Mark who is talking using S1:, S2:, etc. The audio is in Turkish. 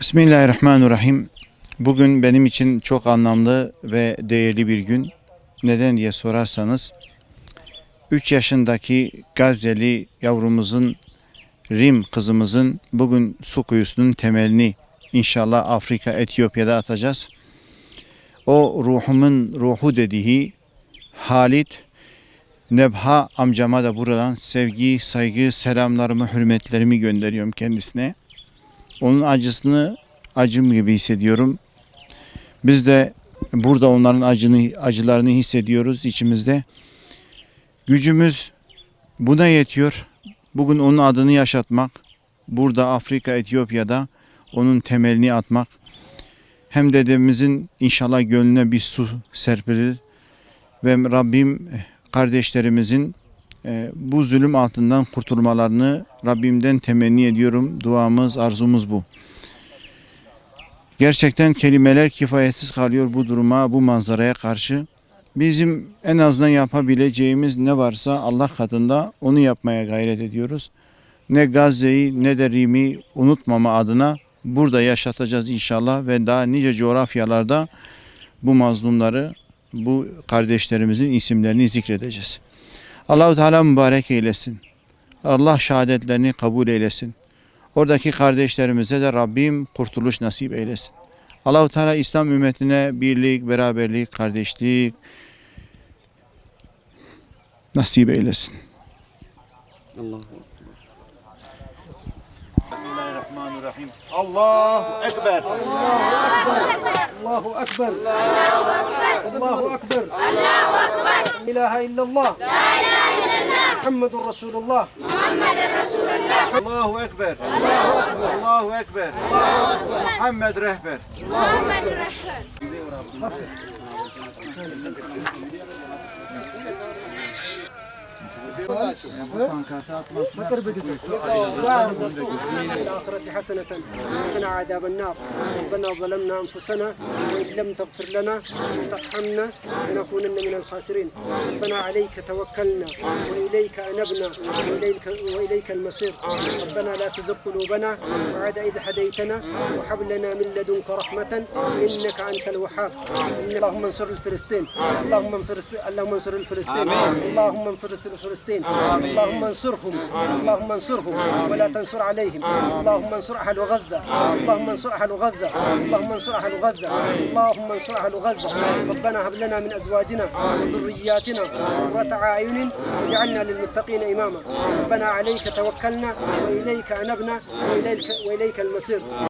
S1: Bismillahirrahmanirrahim. Bugün benim için çok anlamlı ve değerli bir gün. Neden diye sorarsanız 3 yaşındaki Gazze'li yavrumuzun, Rim kızımızın bugün su kuyusunun temelini inşallah Afrika, Etiyopya'da atacağız. O ruhumun ruhu dediği Halit Nebha amcama da buradan sevgi, saygı, selamlarımı, hürmetlerimi gönderiyorum kendisine. Onun acısını acım gibi hissediyorum. Biz de burada onların acılarını hissediyoruz içimizde. Gücümüz buna yetiyor. Bugün onun adını yaşatmak, burada Afrika, Etiyopya'da onun temelini atmak. Hem dedemizin inşallah gönlüne bir su serpilir ve Rabbim kardeşlerimizin bu zulüm altından kurtulmalarını Rabbimden temenni ediyorum. Duamız, arzumuz bu. Gerçekten kelimeler kifayetsiz kalıyor bu duruma, bu manzaraya karşı. Bizim en azından yapabileceğimiz ne varsa Allah katında onu yapmaya gayret ediyoruz. Ne Gazze'yi ne de Rim'i unutmama adına burada yaşatacağız inşallah ve daha nice coğrafyalarda bu mazlumları, bu kardeşlerimizin isimlerini zikredeceğiz. Allah-u Teala mübarek eylesin. Allah şehadetlerini kabul eylesin. Oradaki kardeşlerimize de Rabbim kurtuluş nasip eylesin. Allah-u Teala İslam ümmetine birlik, beraberlik, kardeşlik nasip eylesin. Bismillahirrahmanirrahim. Allahu Ekber.
S2: Allahu Ekber. Allahu Ekber. La ilahe illallah. Muhammedun Resulullah.
S1: Allahu Ekber. Allahu Ekber. Muhammed rehber.
S2: الآخرة حسنة وقنا عذاب النار ربنا ظلمنا أنفسنا وإن لم تغفر لنا وترحمنا لنكونن من الخاسرين ربنا عليك توكلنا وإليك أنبنا وإليك المصير ربنا لا تزغ قلوبنا بعد إذ هديتنا وهب لنا من لدنك رحمة إنك أنت الوهاب اللهم انصر الفلسطين اللهم انصر الفلسطين اللهم انصر الفلسطين اللهم انصرهم ولا تنصر عليهم اللهم انصر أهل غزة اللهم انصر أهل غزة اللهم انصر أهل غزة اللهم انصر أهل غزة ربنا هب لنا من أزواجنا وذرياتنا قرة أعين واجعلنا للمتقين إماما ربنا عليك توكلنا وإليك أنبنا وإليك المصير